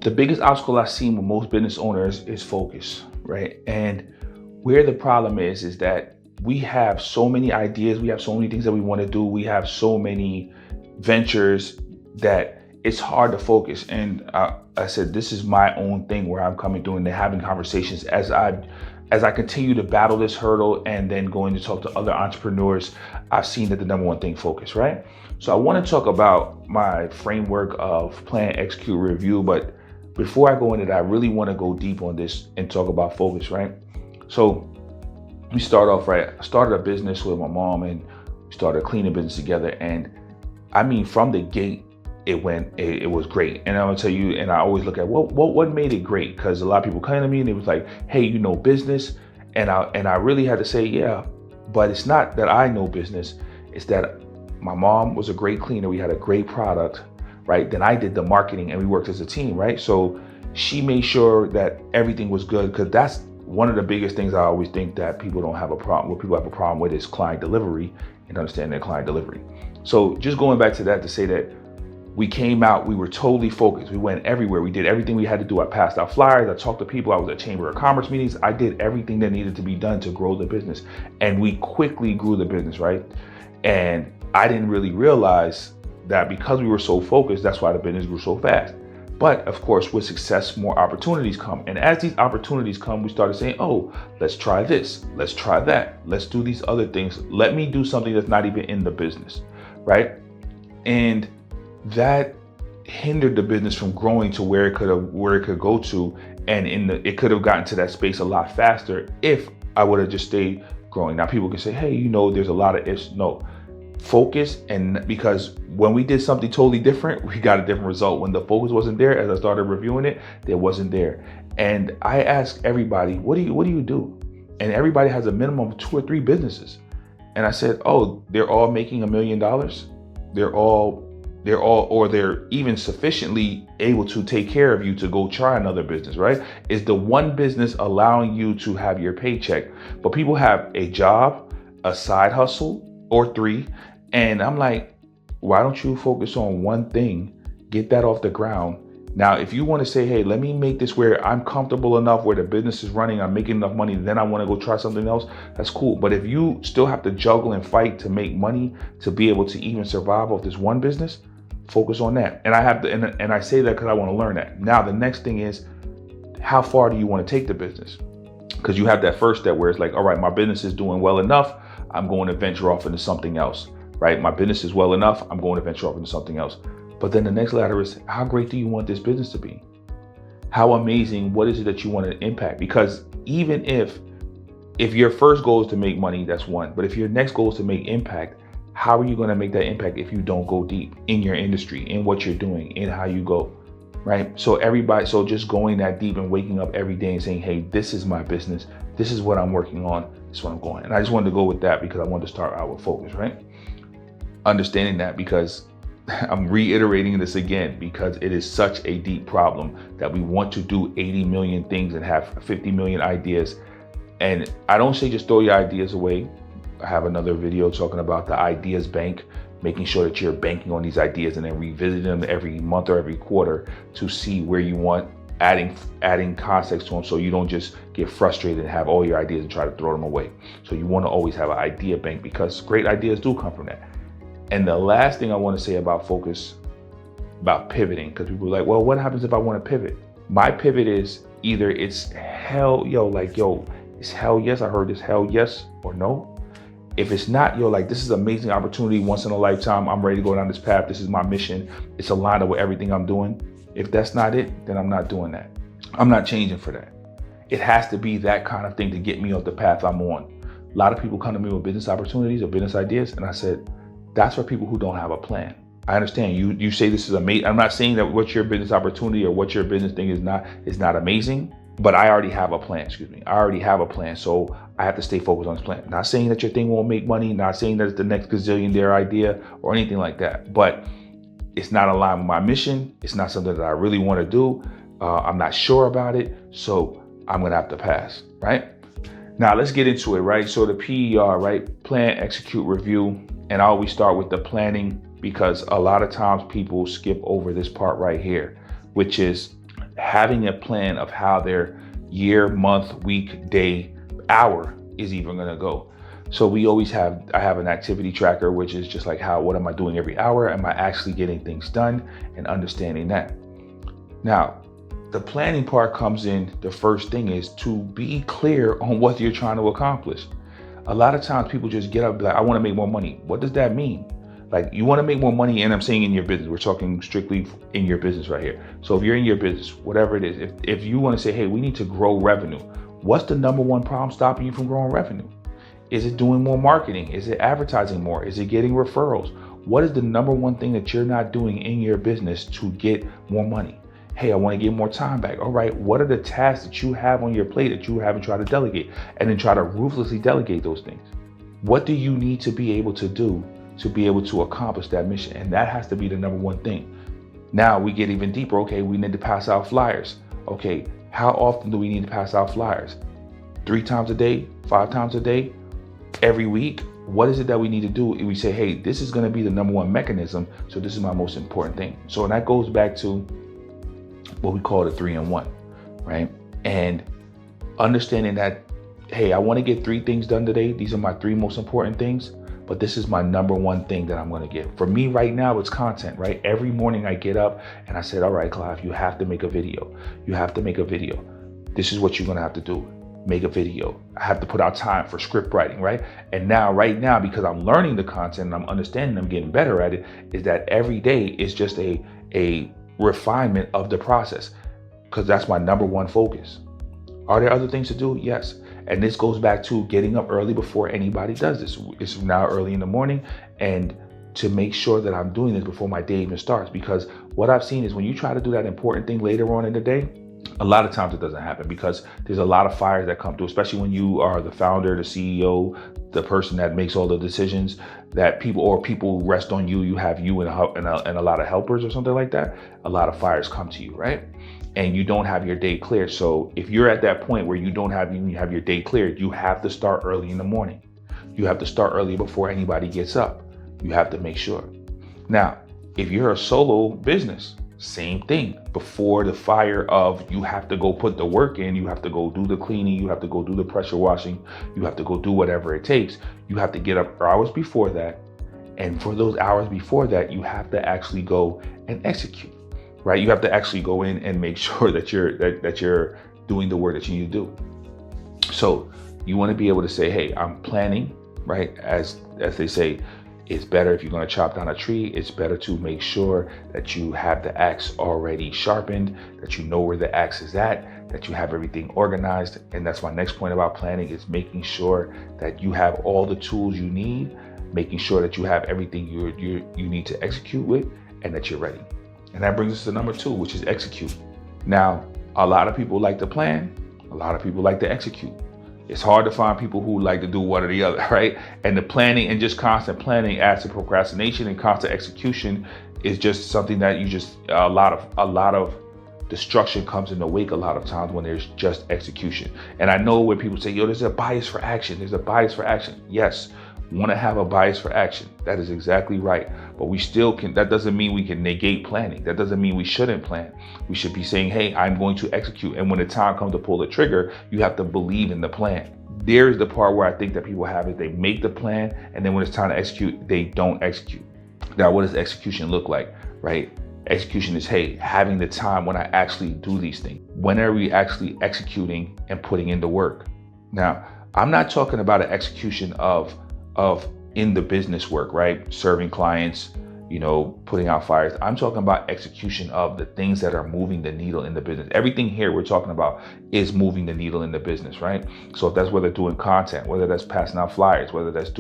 The biggest obstacle I've seen with most business owners is focus, right? And where the problem is that we have so many ideas, we have so many things that we want to do, we have so many ventures that it's hard to focus. And I said, this is my own thing where I'm coming through and having conversations as I continue to battle this hurdle and then going to talk to other entrepreneurs. I've seen that the number one thing, focus, right? So I want to talk about my framework of plan, execute, review. But before I go into that, I really want to go deep on this and talk about focus, right? So we start off, right? I started a business with my mom and we started a cleaning business together. And I mean, from the gate, it was great. And I'm gonna tell you, and I always look at what made it great, because a lot of people come to me and it was like, hey, you know business. And I really had to say, yeah, but it's not that I know business. It's that my mom was a great cleaner. We had a great product, right? Then I did the marketing and we worked as a team, right? So she made sure that everything was good, because that's one of the biggest things I always think that people don't have a problem with. People have a problem with is client delivery and understanding their client delivery. So just going back to that to say that we came out, we were totally focused. We went everywhere. We did everything we had to do. I passed out flyers. I talked to people. I was at Chamber of Commerce meetings. I did everything that needed to be done to grow the business. And we quickly grew the business, right? And I didn't really realize that because we were so focused, that's why the business grew so fast. But of course, with success, more opportunities come. And as these opportunities come, we started saying, oh, let's try this. Let's try that. Let's do these other things. Let me do something that's not even in the business, right? And that hindered the business from growing to where it could go to, and it could have gotten to that space a lot faster if I would have just stayed growing. Now people can say, hey, there's a lot of ifs. No, focus. And because when we did something totally different, we got a different result. When the focus wasn't there, as I started reviewing it, there wasn't there. And I ask everybody, what do you do? And everybody has a minimum of 2 or 3 businesses. And I said, oh, they're all making $1 million. They're even sufficiently able to take care of you to go try another business, right? Is the one business allowing you to have your paycheck? But people have a job, a side hustle, or 3. And I'm like, why don't you focus on one thing, get that off the ground? Now, if you want to say, hey, let me make this where I'm comfortable enough where the business is running, I'm making enough money, then I want to go try something else, that's cool. But if you still have to juggle and fight to make money to be able to even survive off this one business, focus on that. And I have to, and I say that because I want to learn that. Now, the next thing is, how far do you want to take the business? Because you have that first step where it's like, all right, my business is doing well enough, I'm going to venture off into something else, right? My business is well enough, I'm going to venture off into something else. But then the next ladder is, how great do you want this business to be? How amazing, what is it that you want to impact? Because even if your first goal is to make money, that's one. But if your next goal is to make impact, how are you going to make that impact if you don't go deep in your industry, in what you're doing, in how you go, right? So just going that deep and waking up every day and saying, hey, this is my business. This is what I'm working on. This is what I'm going. And I just wanted to go with that because I wanted to start out with focus, right? Understanding that, because I'm reiterating this again, because it is such a deep problem that we want to do 80 million things and have 50 million ideas. And I don't say just throw your ideas away. I have another video talking about the ideas bank, making sure that you're banking on these ideas and then revisiting them every month or every quarter to see where you want, adding context to them, so you don't just get frustrated and have all your ideas and try to throw them away. So you want to always have an idea bank, because great ideas do come from that. And the last thing I want to say about focus, about pivoting, because people are like, well, what happens if I want to pivot? My pivot is either it's it's hell yes, I heard this, hell yes, or no. If it's not, this is an amazing opportunity, once in a lifetime, I'm ready to go down this path, this is my mission, it's aligned with everything I'm doing. If that's not it, then I'm not doing that. I'm not changing for that. It has to be that kind of thing to get me off the path I'm on. A lot of people come to me with business opportunities or business ideas, and I said, that's for people who don't have a plan. I understand you say this is amazing. I'm not saying that what your business opportunity or what your business thing is not amazing, but I already have a plan, I already have a plan. So I have to stay focused on this plan. Not saying that your thing won't make money, not saying that it's the next gazillionaire idea or anything like that, but it's not aligned with my mission. It's not something that I really want to do. I'm not sure about it. So I'm going to have to pass, right? Now let's get into it, right? So the PER, right? Plan, execute, review. And I always start with the planning, because a lot of times people skip over this part right here, which is having a plan of how their year, month, week, day, hour is even going to go. So I have an activity tracker, which is just like what am I doing every hour? Am I actually getting things done, and understanding that? Now, the planning part comes in. The first thing is to be clear on what you're trying to accomplish. A lot of times people just get up and be like, I want to make more money. What does that mean? Like, you want to make more money, and I'm saying in your business. We're talking strictly in your business right here. So if you're in your business, whatever it is, if you want to say, hey, we need to grow revenue, what's the number one problem stopping you from growing revenue? Is it doing more marketing? Is it advertising more? Is it getting referrals? What is the number one thing that you're not doing in your business to get more money? Hey, I want to get more time back. All right, what are the tasks that you have on your plate that you haven't tried to delegate? And then try to ruthlessly delegate those things. What do you need to be able to do to be able to accomplish that mission? And that has to be the number one thing. Now we get even deeper. Okay, we need to pass out flyers. Okay, how often do we need to pass out flyers? 3 times a day, 5 times a day, every week? What is it that we need to do? And we say, hey, this is going to be the number one mechanism. So this is my most important thing. So that goes back to what we call the 3-in-1, right? And understanding that, hey, I want to get 3 things done today. These are my 3 most important things, but this is my number one thing that I'm going to get. For me right now, it's content, right? Every morning I get up and I said, all right, Clive, you have to make a video. You have to make a video. This is what you're going to have to do. Make a video. I have to put out time for script writing, right? And now, right now, because I'm learning the content and I'm understanding, I'm getting better at it, is that every day is just a refinement of the process, because that's my number one focus. Are there other things to do? Yes. And this goes back to getting up early before anybody does this. It's now early in the morning, and to make sure that I'm doing this before my day even starts, because what I've seen is when you try to do that important thing later on in the day, a lot of times it doesn't happen, because there's a lot of fires that come through, especially when you are the founder, the CEO, the person that makes all the decisions, that people rest on you. You have you and a lot of helpers or something like that. A lot of fires come to you, right? And you don't have your day cleared. So if you're at that point where you don't have your day cleared, you have to start early in the morning. You have to start early before anybody gets up. You have to make sure. Now, if you're a solo business, same thing. Before the fire of you have to go put the work in, you have to go do the cleaning, you have to go do the pressure washing, you have to go do whatever it takes. You have to get up hours before that. And for those hours before that, you have to actually go and execute, right? You have to actually go in and make sure that you're doing the work that you need to do. So you want to be able to say, hey, I'm planning, right? As they say, it's better if you're going to chop down a tree, it's better to make sure that you have the axe already sharpened, that you know where the axe is at, that you have everything organized. And that's my next point about planning, is making sure that you have all the tools you need, making sure that you have everything you need to execute with, and that you're ready. And that brings us to number 2, which is execute. Now, a lot of people like to plan, a lot of people like to execute. It's hard to find people who like to do one or the other, right? And the planning and just constant planning adds to procrastination, and constant execution is just something that a lot of destruction comes in the wake a lot of times when there's just execution. And I know when people say, yo, there's a bias for action. There's a bias for action. Yes, want to have a bias for action. That is exactly right. But we still can, that doesn't mean we can negate planning. That doesn't mean we shouldn't plan. We should be saying, hey, I'm going to execute. And when the time comes to pull the trigger, you have to believe in the plan. There's the part where I think that people have it. They make the plan, and then when it's time to execute, they don't execute. Now, what does execution look like, right? Execution is, hey, having the time when I actually do these things. When are we actually executing and putting in the work? Now, I'm not talking about an execution of in the business work, right? Serving clients, putting out fires. I'm talking about execution of the things that are moving the needle in the business. Everything here we're talking about is moving the needle in the business, right? So if that's whether doing content, whether that's passing out flyers, whether that's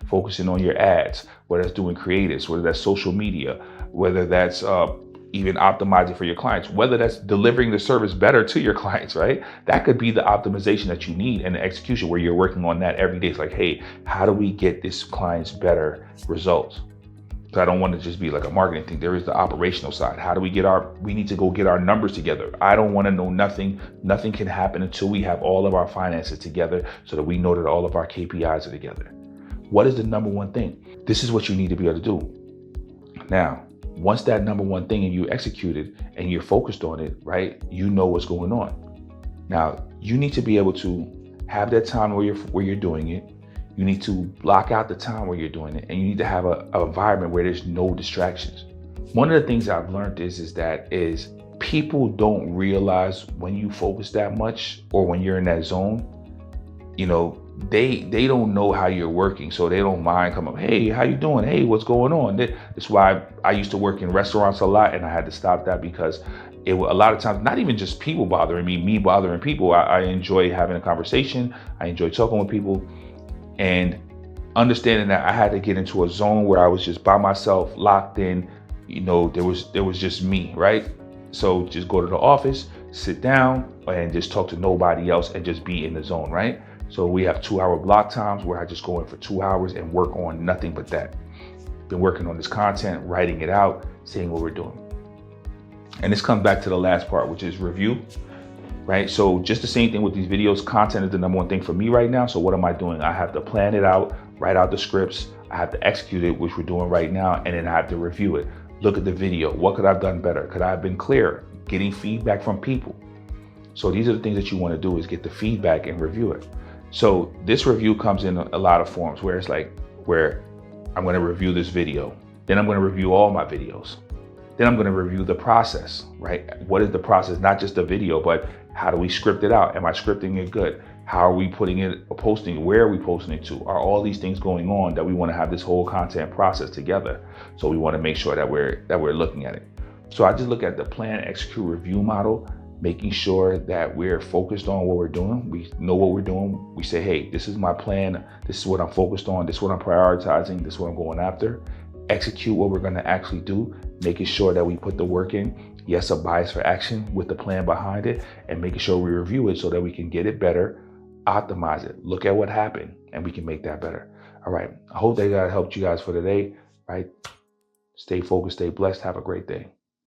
focusing on your ads, whether that's doing creatives, whether that's social media, whether that's even optimizing for your clients, whether that's delivering the service better to your clients, right? That could be the optimization that you need, and the execution where you're working on that every day. It's like, hey, how do we get this client's better results? So I don't want to just be like a marketing thing. There is the operational side. How do we need to go get our numbers together. I don't want to know nothing. Nothing can happen until we have all of our finances together, so that we know that all of our KPIs are together. What is the number one thing? This is what you need to be able to do. Now, once that number one thing and you execute it and you're focused on it, right, you know what's going on. Now, you need to be able to have that time where you're doing it. You need to block out the time where you're doing it, and you need to have an environment where there's no distractions. One of the things I've learned is people don't realize when you focus that much or when you're in that zone, you know, they don't know how you're working, so they don't mind coming up, hey, how you doing? Hey, what's going on? That's why I used to work in restaurants a lot, and I had to stop that because a lot of times, not even just people bothering me bothering people. I enjoy having a conversation. I enjoy talking with people, and understanding that I had to get into a zone where I was just by myself, locked in. You know, there was just me, right? So just go to the office, sit down, and just talk to nobody else and just be in the zone, right? So we have 2-hour block times where I just go in for 2 hours and work on nothing but that. Been working on this content, writing it out, seeing what we're doing. And this comes back to the last part, which is review, right? So just the same thing with these videos. Content is the number one thing for me right now. So what am I doing? I have to plan it out, write out the scripts. I have to execute it, which we're doing right now. And then I have to review it. Look at the video. What could I have done better? Could I have been clearer? Getting feedback from people. So these are the things that you want to do, is get the feedback and review it. So this review comes in a lot of forms, where it's like, where I'm going to review this video. Then I'm going to review all my videos. Then I'm going to review the process, right? What is the process? Not just the video, but how do we script it out? Am I scripting it good? How are we putting it, posting it? Where are we posting it to? Are all these things going on that we want to have this whole content process together? So we want to make sure that we're looking at it. So I just look at the plan, execute, review model, making sure that we're focused on what we're doing. We know what we're doing. We say, hey, this is my plan. This is what I'm focused on. This is what I'm prioritizing. This is what I'm going after. Execute what we're going to actually do, making sure that we put the work in. Yes, a bias for action with the plan behind it, and making sure we review it so that we can get it better, optimize it, look at what happened, and we can make that better. All right. I hope that helped you guys for today, right? Stay focused, stay blessed. Have a great day.